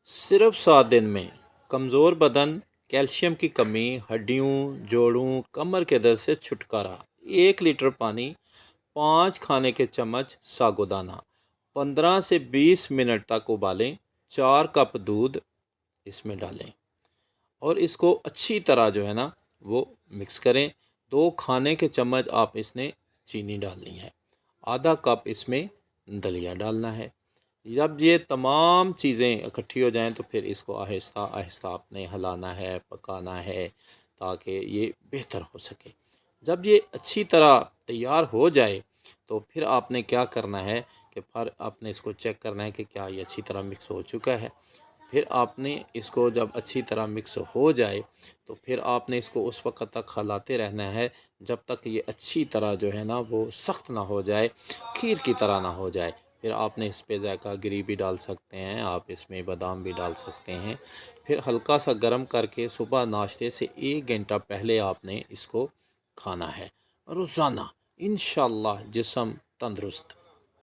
صرف 7 دن میں کمزور بدن، کیلشیم کی کمی، ہڈیوں، جوڑوں، کمر کے درد سے چھٹکارا۔ 1 لیٹر پانی، 5 کھانے کے چمچ ساگو دانہ، 15 سے 20 منٹ تک ابالیں، 4 کپ دودھ اس میں ڈالیں اور اس کو اچھی طرح جو ہے نا وہ مکس کریں۔ 2 کھانے کے چمچ آپ اس میں چینی ڈالنی ہے، آدھا کپ اس میں دلیا ڈالنا ہے۔ جب یہ تمام چیزیں اکٹھی ہو جائیں تو پھر اس کو آہستہ آہستہ آپ نے ہلانا ہے، پکانا ہے تاکہ یہ بہتر ہو سکے۔ جب یہ اچھی طرح تیار ہو جائے تو پھر آپ نے کیا کرنا ہے کہ پھر آپ نے اس کو چیک کرنا ہے کہ کیا یہ اچھی طرح مکس ہو چکا ہے۔ پھر آپ نے اس کو جب اچھی طرح مکس ہو جائے تو پھر آپ نے اس کو اس وقت تک ہلاتے رہنا ہے جب تک یہ اچھی طرح جو ہے نا وہ سخت نہ ہو جائے، کھیر کی طرح نہ ہو جائے۔ پھر آپ نے اس پہ ذائقہ گری بھی ڈال سکتے ہیں، آپ اس میں بادام بھی ڈال سکتے ہیں۔ پھر ہلکا سا گرم کر کے صبح ناشتے سے 1 گھنٹہ پہلے آپ نے اس کو کھانا ہے۔ روزانہ انشاءاللہ جسم تندرست۔